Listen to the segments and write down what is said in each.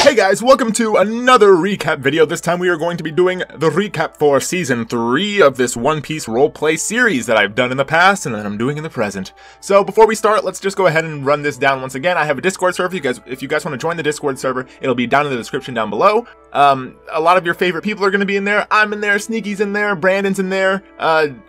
Hey guys, welcome to another recap video. This time we are going to be doing the recap for Season 3 of this One Piece roleplay series that I've done in the past and that I'm doing in the present. So before we start, let's just go ahead and run this down once again. I have a Discord server. If you guys want to join the Discord server, it'll be down in the description down below. A lot of your favorite people are going to be in there. I'm in there, Sneaky's in there, Brandon's in there,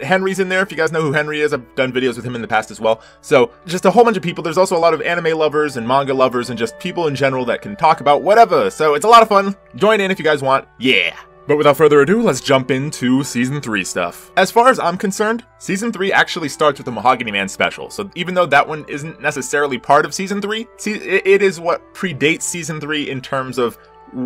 Henry's in there. If you guys know who Henry is, I've done videos with him in the past as well. So just a whole bunch of people. There's also a lot of anime lovers and manga lovers and just people in general that can talk about whatever. So it's a lot of fun. Join in if you guys want. Yeah. But without further ado, let's jump into Season 3 stuff. As far as I'm concerned, Season 3 actually starts with the Mahogany Man special. So even though that one isn't necessarily part of Season 3, it is what predates Season 3 in terms of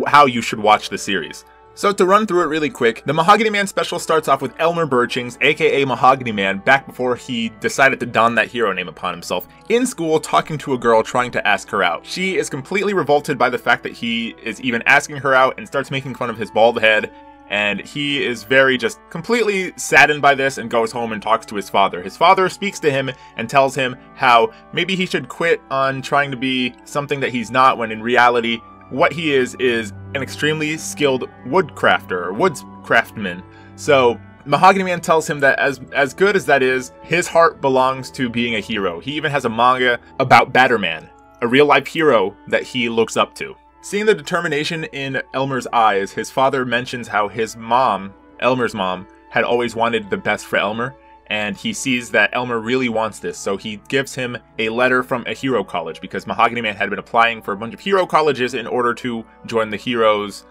how you should watch the series. So to run through it really quick, the Mahogany Man special starts off with Elmer Birchings, aka Mahogany Man, back before he decided to don that hero name upon himself, in school talking to a girl trying to ask her out. She is completely revolted by the fact that he is even asking her out and starts making fun of his bald head, and he is very just completely saddened by this and goes home and talks to his father. His father speaks to him and tells him how maybe he should quit on trying to be something that he's not, when in reality, what he is an extremely skilled woodcrafter or woodscraftman. So Mahogany Man tells him that as good as that is, his heart belongs to being a hero. He even has a manga about Batterman, a real life hero that he looks up to. Seeing the determination in Elmer's eyes, his father mentions how his mom, Elmer's mom, had always wanted the best for Elmer, and he sees that Elmer really wants this, so he gives him a letter from a hero college, because Mahogany Man had been applying for a bunch of hero colleges in order to join the heroes,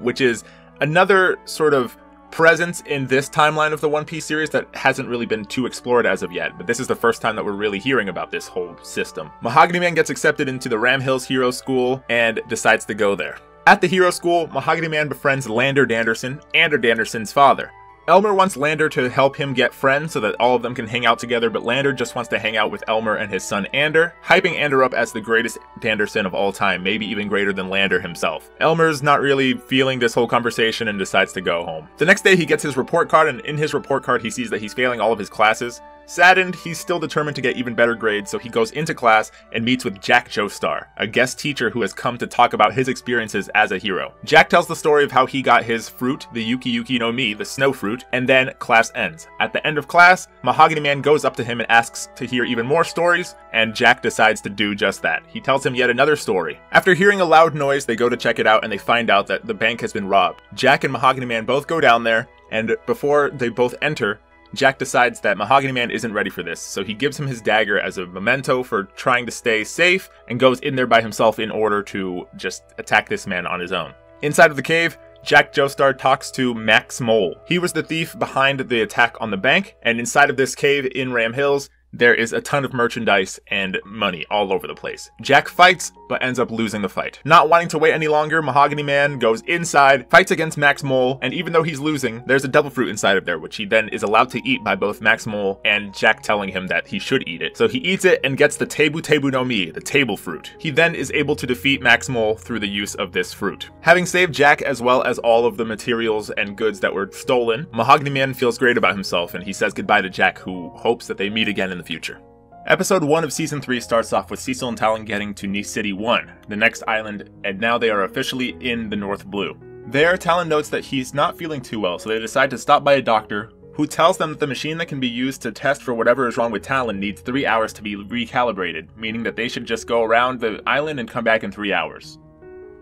which is another sort of presence in this timeline of the One Piece series that hasn't really been too explored as of yet, but this is the first time that we're really hearing about this whole system. Mahogany Man gets accepted into the Ram Hills Hero School and decides to go there. At the Hero School, Mahogany Man befriends Lander Danderson, Ander Danderson's father. Elmer wants Lander to help him get friends so that all of them can hang out together, but Lander just wants to hang out with Elmer and his son Ander, hyping Ander up as the greatest Danderson of all time, maybe even greater than Lander himself. Elmer's not really feeling this whole conversation and decides to go home. The next day he gets his report card, and in his report card he sees that he's failing all of his classes. Saddened, he's still determined to get even better grades, so he goes into class and meets with Jack Joestar, a guest teacher who has come to talk about his experiences as a hero. Jack tells the story of how he got his fruit, the Yuki Yuki no Mi, the snow fruit, and then class ends. At the end of class, Mahogany Man goes up to him and asks to hear even more stories, and Jack decides to do just that. He tells him yet another story. After hearing a loud noise, they go to check it out and they find out that the bank has been robbed. Jack and Mahogany Man both go down there, and before they both enter, Jack decides that Mahogany Man isn't ready for this, so he gives him his dagger as a memento for trying to stay safe and goes in there by himself in order to just attack this man on his own. Inside of the cave, Jack Joestar talks to Max Mole. He was the thief behind the attack on the bank, and inside of this cave in Ram Hills, there is a ton of merchandise and money all over the place. Jack fights, but ends up losing the fight. Not wanting to wait any longer, Mahogany Man goes inside, fights against Max Mole, and even though he's losing, there's a devil fruit inside of there, which he then is allowed to eat by both Max Mole and Jack telling him that he should eat it. So he eats it and gets the Tebu Tebu no Mi, the table fruit. He then is able to defeat Max Mole through the use of this fruit. Having saved Jack as well as all of the materials and goods that were stolen, Mahogany Man feels great about himself, and he says goodbye to Jack, who hopes that they meet again in the future. Episode 1 of Season 3 starts off with Cecil and Talon getting to Nice City 1, the next island, and now they are officially in the North Blue. There, Talon notes that he's not feeling too well, so they decide to stop by a doctor, who tells them that the machine that can be used to test for whatever is wrong with Talon needs 3 hours to be recalibrated, meaning that they should just go around the island and come back in 3 hours.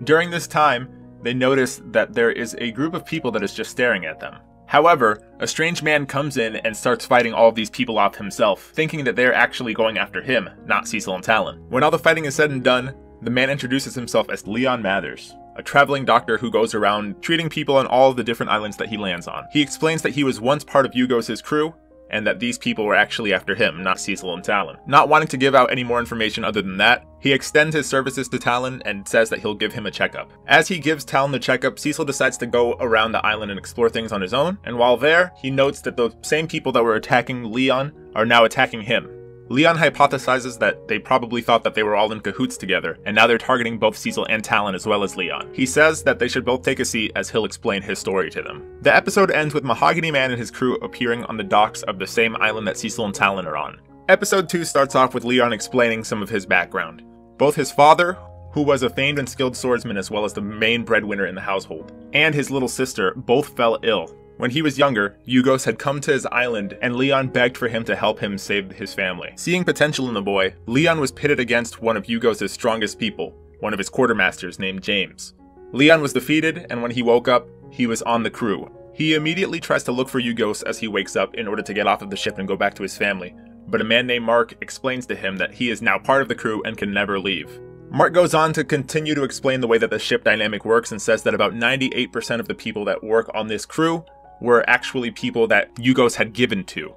During this time, they notice that there is a group of people that is just staring at them. However, a strange man comes in and starts fighting all of these people off himself, thinking that they're actually going after him, not Cecil and Talon. When all the fighting is said and done, the man introduces himself as Leon Mathers, a traveling doctor who goes around treating people on all of the different islands that he lands on. He explains that he was once part of Yugos' crew, and that these people were actually after him, not Cecil and Talon. Not wanting to give out any more information other than that, he extends his services to Talon and says that he'll give him a checkup. As he gives Talon the checkup, Cecil decides to go around the island and explore things on his own, and while there, he notes that the same people that were attacking Leon are now attacking him. Leon hypothesizes that they probably thought that they were all in cahoots together, and now they're targeting both Cecil and Talon as well as Leon. He says that they should both take a seat as he'll explain his story to them. The episode ends with Mahogany Man and his crew appearing on the docks of the same island that Cecil and Talon are on. Episode 2 starts off with Leon explaining some of his background. Both his father, who was a famed and skilled swordsman as well as the main breadwinner in the household, and his little sister both fell ill. When he was younger, Ugonna had come to his island and Leon begged for him to help him save his family. Seeing potential in the boy, Leon was pitted against one of Ugonna's strongest people, one of his quartermasters named James. Leon was defeated, and when he woke up, he was on the crew. He immediately tries to look for Ugonna as he wakes up in order to get off of the ship and go back to his family, but a man named Mark explains to him that he is now part of the crew and can never leave. Mark goes on to continue to explain the way that the ship dynamic works and says that about 98% of the people that work on this crew were actually people that Ugonna had given to.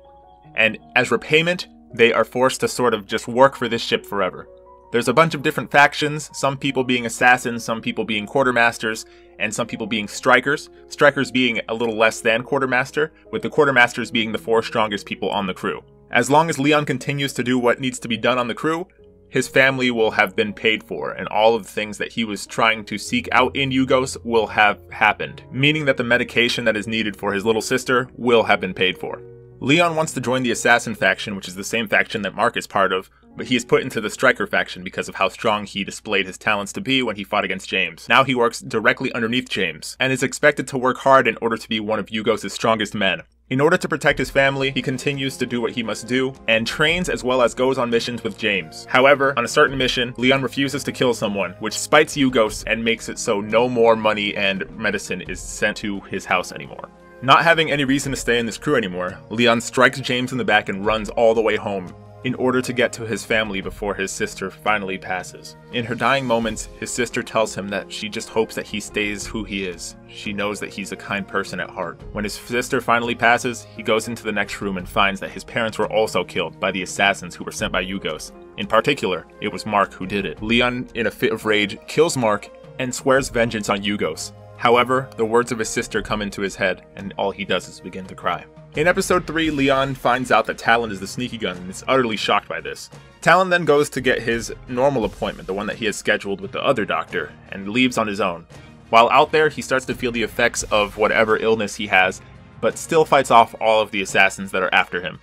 And as repayment, they are forced to sort of just work for this ship forever. There's a bunch of different factions, some people being assassins, some people being quartermasters, and some people being strikers. Strikers being a little less than quartermaster, with the quartermasters being the 4 strongest people on the crew. As long as Leon continues to do what needs to be done on the crew, his family will have been paid for, and all of the things that he was trying to seek out in Ugonna will have happened, meaning that the medication that is needed for his little sister will have been paid for. Leon wants to join the assassin faction, which is the same faction that Mark is part of, but he is put into the striker faction because of how strong he displayed his talents to be when he fought against James. Now he works directly underneath James, and is expected to work hard in order to be one of Ugonna's strongest men. In order to protect his family, he continues to do what he must do, and trains as well as goes on missions with James. However, on a certain mission, Leon refuses to kill someone, which spites Ugonna and makes it so no more money and medicine is sent to his house anymore. Not having any reason to stay in this crew anymore, Leon strikes James in the back and runs all the way home, in order to get to his family before his sister finally passes. In her dying moments, his sister tells him that she just hopes that he stays who he is. She knows that he's a kind person at heart. When his sister finally passes, he goes into the next room and finds that his parents were also killed by the assassins who were sent by Ugonna. In particular, it was Mark who did it. Leon, in a fit of rage, kills Mark and swears vengeance on Ugonna. However, the words of his sister come into his head, and all he does is begin to cry. In episode 3, Leon finds out that Talon is the sneaky gun and is utterly shocked by this. Talon then goes to get his normal appointment, the one that he has scheduled with the other doctor, and leaves on his own. While out there, he starts to feel the effects of whatever illness he has, but still fights off all of the assassins that are after him.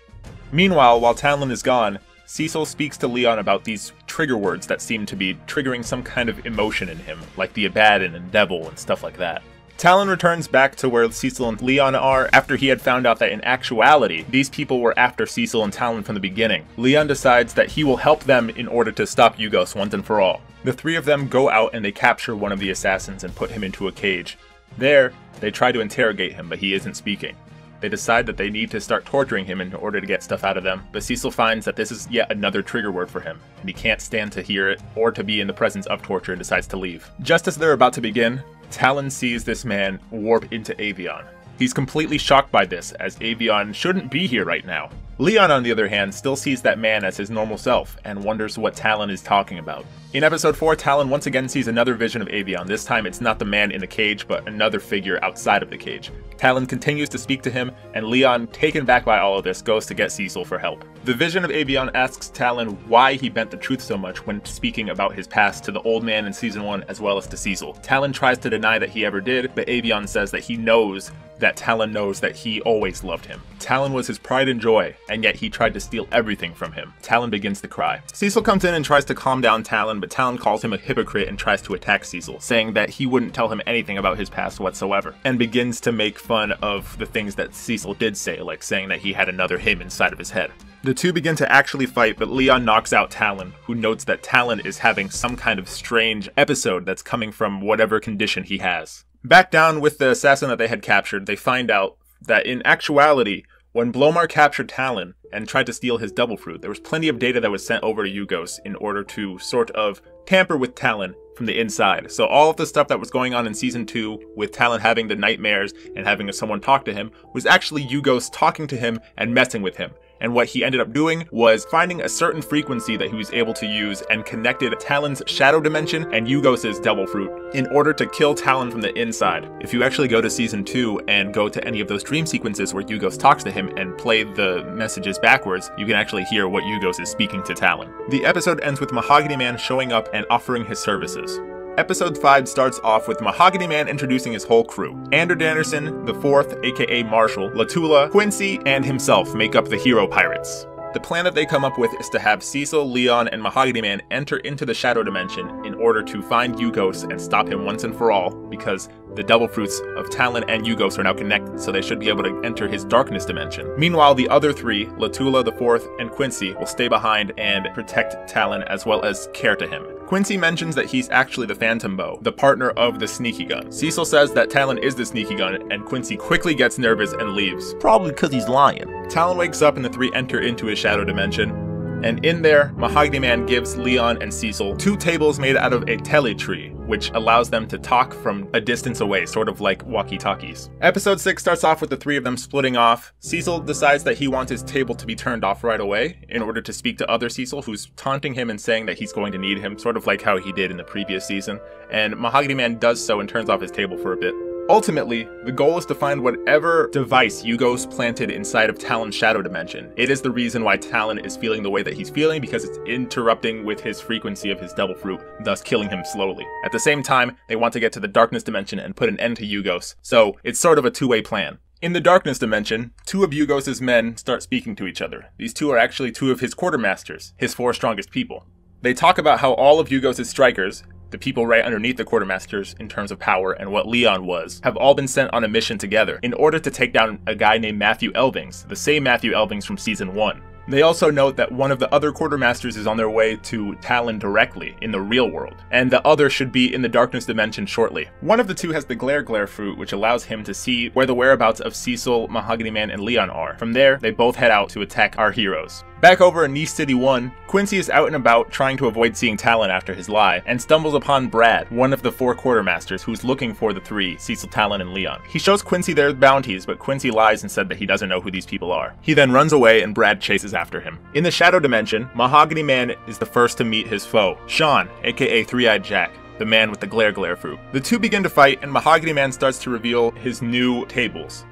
Meanwhile, while Talon is gone, Cecil speaks to Leon about these trigger words that seem to be triggering some kind of emotion in him, like the Abaddon and Devil and stuff like that. Talon returns back to where Cecil and Leon are after he had found out that in actuality, these people were after Cecil and Talon from the beginning. Leon decides that he will help them in order to stop Ugonna once and for all. The 3 of them go out and they capture one of the assassins and put him into a cage. There, they try to interrogate him, but he isn't speaking. They decide that they need to start torturing him in order to get stuff out of them, but Cecil finds that this is yet another trigger word for him, and he can't stand to hear it or to be in the presence of torture and decides to leave. Just as they're about to begin, Talon sees this man warp into Avion. He's completely shocked by this, as Avion shouldn't be here right now. Leon, on the other hand, still sees that man as his normal self, and wonders what Talon is talking about. In episode 4, Talon once again sees another vision of Avion. This time it's not the man in the cage, but another figure outside of the cage. Talon continues to speak to him, and Leon, taken back by all of this, goes to get Cecil for help. The vision of Avion asks Talon why he bent the truth so much when speaking about his past to the old man in season 1 as well as to Cecil. Talon tries to deny that he ever did, but Avion says that he knows that Talon knows that he always loved him. Talon was his pride and joy, and yet he tried to steal everything from him. Talon begins to cry. Cecil comes in and tries to calm down Talon, but Talon calls him a hypocrite and tries to attack Cecil, saying that he wouldn't tell him anything about his past whatsoever, and begins to make fun of the things that Cecil did say, like saying that he had another him inside of his head. The two begin to actually fight, but Leon knocks out Talon, who notes that Talon is having some kind of strange episode that's coming from whatever condition he has. Back down with the assassin that they had captured, they find out that in actuality, when Blomar captured Talon and tried to steal his devil fruit, there was plenty of data that was sent over to Ugonna in order to sort of tamper with Talon from the inside. So all of the stuff that was going on in season 2 with Talon having the nightmares and having someone talk to him was actually Ugonna talking to him and messing with him. And what he ended up doing was finding a certain frequency that he was able to use and connected Talon's shadow dimension and Ugonna's devil fruit in order to kill Talon from the inside. If you actually go to season 2 and go to any of those dream sequences where Ugonna talks to him and play the messages backwards, you can actually hear what Ugonna is speaking to Talon. The episode ends with Mahogany Man showing up and offering his services. Episode 5 starts off with Mahogany Man introducing his whole crew. Ander Danderson, the 4th, aka Marshall, Latula, Quincy, and himself make up the Hero Pirates. The plan that they come up with is to have Cecil, Leon, and Mahogany Man enter into the Shadow Dimension in order to find Ugonna and stop him once and for all, because the devil fruits of Talon and Ugonna are now connected, so they should be able to enter his darkness dimension. Meanwhile, the other three, Latula the Fourth and Quincy, will stay behind and protect Talon as well as care to him. Quincy mentions that he's actually the Phantom Bow, the partner of the Sneaky Gun. Cecil says that Talon is the Sneaky Gun, and Quincy quickly gets nervous and leaves. Probably because he's lying. Talon wakes up and the three enter into his shadow dimension. And in there, Mahogany Man gives Leon and Cecil 2 tables made out of a tele tree, which allows them to talk from a distance away, sort of like walkie-talkies. Episode 6 starts off with the 3 of them splitting off. Cecil decides that he wants his table to be turned off right away in order to speak to other Cecil, who's taunting him and saying that he's going to need him, sort of like how he did in the previous season. And Mahogany Man does so and turns off his table for a bit. Ultimately, the goal is to find whatever device Ugonna planted inside of Talon's shadow dimension. It is the reason why Talon is feeling the way that he's feeling, because it's interrupting with his frequency of his devil fruit, thus killing him slowly. At the same time, they want to get to the darkness dimension and put an end to Ugonna, so it's sort of a two-way plan. In the darkness dimension, 2 of Ugonna's men start speaking to each other. These 2 are actually 2 of his quartermasters, his 4 strongest people. They talk about how all of Ugonna's strikers, the people right underneath the quartermasters in terms of power and what Leon was, have all been sent on a mission together in order to take down a guy named Matthew Elvings, the same Matthew Elvings from Season 1. They also note that one of the other quartermasters is on their way to Talon directly in the real world, and the other should be in the darkness dimension shortly. One of the 2 has the Glare fruit, which allows him to see where the whereabouts of Cecil, Mahogany Man, and Leon are. From there, they both head out to attack our heroes. Back over in Nice City 1, Quincy is out and about trying to avoid seeing Talon after his lie, and stumbles upon Brad, one of the 4 quartermasters who's looking for the 3, Cecil, Talon, and Leon. He shows Quincy their bounties, but Quincy lies and said that he doesn't know who these people are. He then runs away and Brad chases after him. In the Shadow Dimension, Mahogany Man is the first to meet his foe, Sean, aka Three-Eyed Jack, the man with the Glare fruit. The 2 begin to fight, and Mahogany Man starts to reveal his new tables.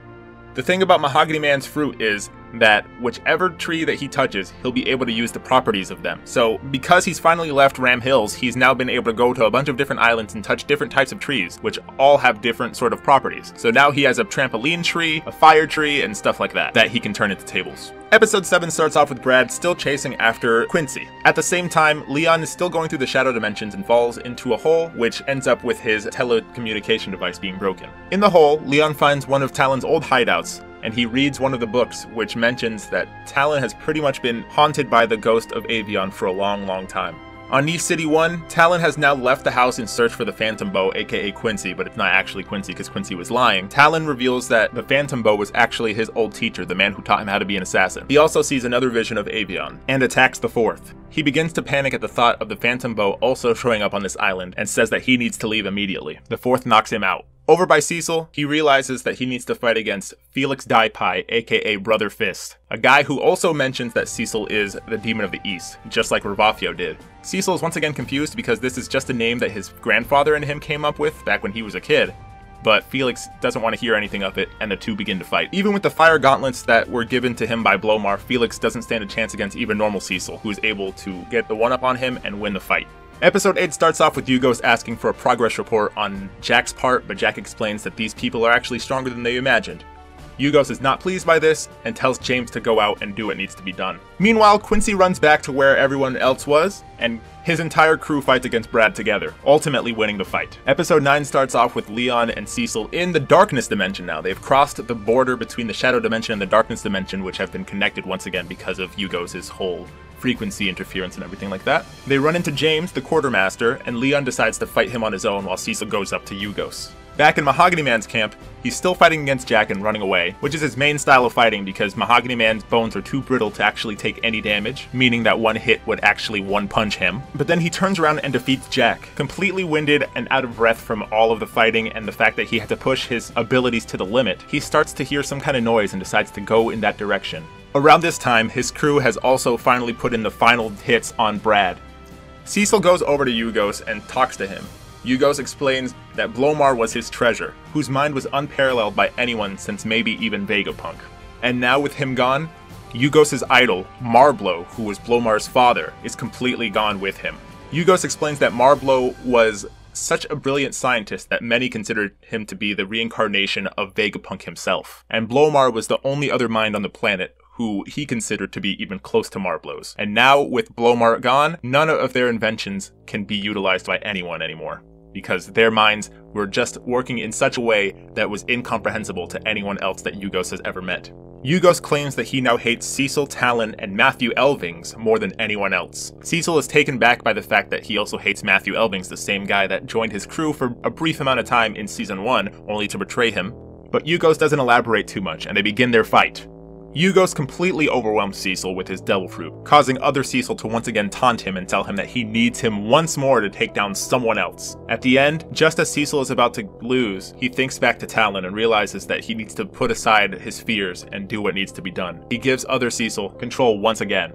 The thing about Mahogany Man's fruit is that whichever tree that he touches, he'll be able to use the properties of them. So because he's finally left Ram Hills, he's now been able to go to a bunch of different islands and touch different types of trees, which all have different sort of properties. So now he has a trampoline tree, a fire tree, and stuff like that he can turn into tables. Episode 7 starts off with Brad still chasing after Quincy. At the same time, Leon is still going through the shadow dimensions and falls into a hole, which ends up with his telecommunication device being broken. In the hole, Leon finds one of Talon's old hideouts, and he reads one of the books which mentions that Talon has pretty much been haunted by the ghost of Avion for a long time. On Nice City 1, Talon has now left the house in search for the Phantom Bow, aka Quincy, but it's not actually Quincy because Quincy was lying. Talon reveals that the Phantom Bow was actually his old teacher, the man who taught him how to be an assassin. He also sees another vision of Avion, and attacks the 4th. He begins to panic at the thought of the Phantom Bow also showing up on this island, and says that he needs to leave immediately. The 4th knocks him out. Over by Cecil, he realizes that he needs to fight against Felix Daipai, aka Brother Fist, a guy who also mentions that Cecil is the Demon of the East, just like Ravafio did. Cecil is once again confused because this is just a name that his grandfather and him came up with back when he was a kid, but Felix doesn't want to hear anything of it, and the 2 begin to fight. Even with the fire gauntlets that were given to him by Blomar, Felix doesn't stand a chance against even normal Cecil, who is able to get the one-up on him and win the fight. Episode 8 starts off with Ugonna asking for a progress report on Jack's part, but Jack explains that these people are actually stronger than they imagined. Ugonna is not pleased by this, and tells James to go out and do what needs to be done. Meanwhile, Quincy runs back to where everyone else was, and his entire crew fights against Brad together, ultimately winning the fight. Episode 9 starts off with Leon and Cecil in the Darkness Dimension now. They've crossed the border between the Shadow Dimension and the Darkness Dimension, which have been connected once again because of Ugonna's whole frequency interference and everything like that. They run into James, the quartermaster, and Leon decides to fight him on his own while Cecil goes up to Ugonna. Back in Mahogany Man's camp, he's still fighting against Jack and running away, which is his main style of fighting because Mahogany Man's bones are too brittle to actually take any damage, meaning that one hit would actually one-punch him. But then he turns around and defeats Jack, completely winded and out of breath from all of the fighting and the fact that he had to push his abilities to the limit. He starts to hear some kind of noise and decides to go in that direction. Around this time, his crew has also finally put in the final hits on Brad. Cecil goes over to Ugonna and talks to him. Ugonna explains that Blomar was his treasure, whose mind was unparalleled by anyone since maybe even Vegapunk. And now with him gone, Ugonna's idol, Marblo, who was Blomar's father, is completely gone with him. Ugonna explains that Marblo was such a brilliant scientist that many considered him to be the reincarnation of Vegapunk himself, and Blomar was the only other mind on the planet who he considered to be even close to Marblows. And now, with Blowmart gone, none of their inventions can be utilized by anyone anymore, because their minds were just working in such a way that was incomprehensible to anyone else that Ugos has ever met. Ugos claims that he now hates Cecil, Talon, and Matthew Elvings more than anyone else. Cecil is taken back by the fact that he also hates Matthew Elvings, the same guy that joined his crew for a brief amount of time in Season 1, only to betray him. But Ugos doesn't elaborate too much, and they begin their fight. Ugos completely overwhelms Cecil with his Devil Fruit, causing other Cecil to once again taunt him and tell him that he needs him once more to take down someone else. At the end, just as Cecil is about to lose, he thinks back to Talon and realizes that he needs to put aside his fears and do what needs to be done. He gives other Cecil control once again.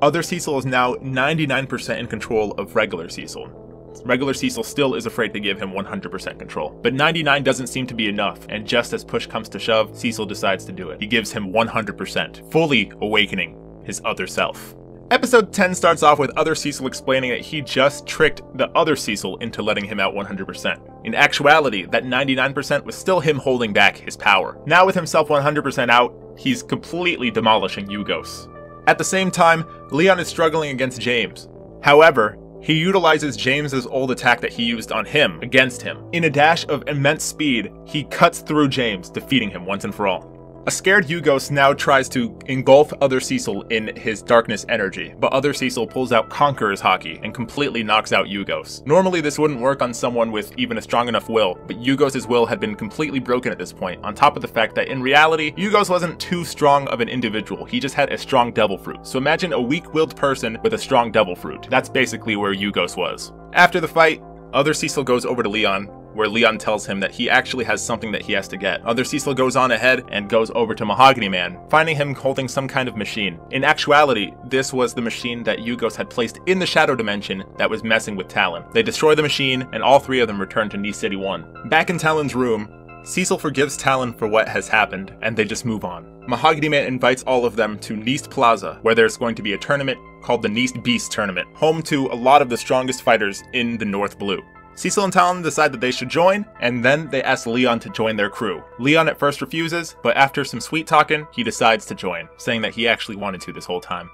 Other Cecil is now 99% in control of regular Cecil. Regular Cecil still is afraid to give him 100% control, but 99 doesn't seem to be enough, and just as push comes to shove, Cecil decides to do it. He gives him 100%, fully awakening his other self. Episode 10 starts off with other Cecil explaining that he just tricked the other Cecil into letting him out 100%. In actuality, that 99% was still him holding back his power. Now with himself 100% out, he's completely demolishing Ugos. At the same time, Leon is struggling against James. However, he utilizes James's old attack that he used on him against him. In a dash of immense speed, he cuts through James, defeating him once and for all. A scared Ugos now tries to engulf other Cecil in his darkness energy, but other Cecil pulls out Conqueror's Hockey and completely knocks out Ugos. Normally this wouldn't work on someone with even a strong enough will, but Ugos' will had been completely broken at this point, on top of the fact that in reality, Ugos wasn't too strong of an individual, he just had a strong Devil Fruit. So imagine a weak-willed person with a strong Devil Fruit. That's basically where Ugos was. After the fight, other Cecil goes over to Leon, where Leon tells him that he actually has something that he has to get. Other Cecil goes on ahead and goes over to Mahogany Man, finding him holding some kind of machine. In actuality, this was the machine that Ugos had placed in the Shadow Dimension that was messing with Talon. They destroy the machine, and all three of them return to Knee City 1. Back in Talon's room, Cecil forgives Talon for what has happened, and they just move on. Mahogany Man invites all of them to Neast Plaza, where there's going to be a tournament called the Neast Beast Tournament, home to a lot of the strongest fighters in the North Blue. Cecil and Talon decide that they should join, and then they ask Leon to join their crew. Leon at first refuses, but after some sweet talking, he decides to join, saying that he actually wanted to this whole time.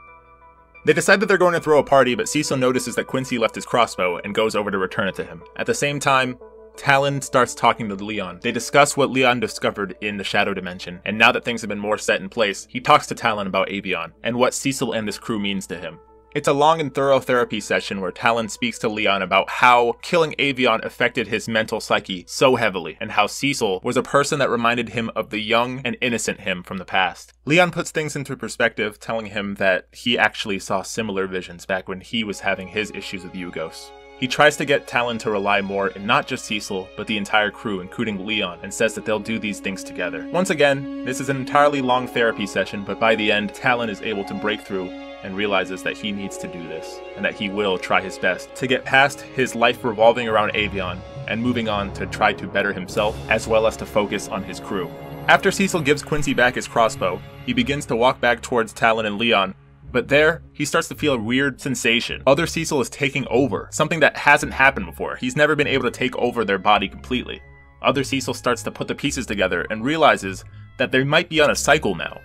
They decide that they're going to throw a party, but Cecil notices that Quincy left his crossbow and goes over to return it to him. At the same time, Talon starts talking to Leon. They discuss what Leon discovered in the Shadow Dimension, and now that things have been more set in place, he talks to Talon about Avion, and what Cecil and this crew means to him. It's a long and thorough therapy session where Talon speaks to Leon about how killing Avion affected his mental psyche so heavily, and how Cecil was a person that reminded him of the young and innocent him from the past. Leon puts things into perspective, telling him that he actually saw similar visions back when he was having his issues with Ugos. He tries to get Talon to rely more in not just Cecil, but the entire crew, including Leon, and says that they'll do these things together. Once again, this is an entirely long therapy session, but by the end, Talon is able to break through and realizes that he needs to do this, and that he will try his best to get past his life revolving around Avion and moving on to try to better himself, as well as to focus on his crew. After Cecil gives Quincy back his crossbow, he begins to walk back towards Talon and Leon, but there, he starts to feel a weird sensation. Other Cecil is taking over, something that hasn't happened before. He's never been able to take over their body completely. Other Cecil starts to put the pieces together and realizes that they might be on a cycle now.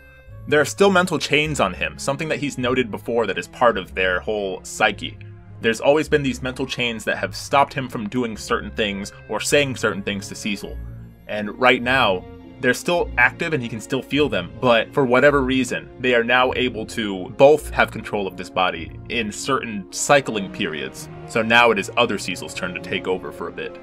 There are still mental chains on him, something that he's noted before that is part of their whole psyche. There's always been these mental chains that have stopped him from doing certain things or saying certain things to Cecil. And right now, they're still active and he can still feel them, but for whatever reason, they are now able to both have control of this body in certain cycling periods. So now it is other Cecil's turn to take over for a bit.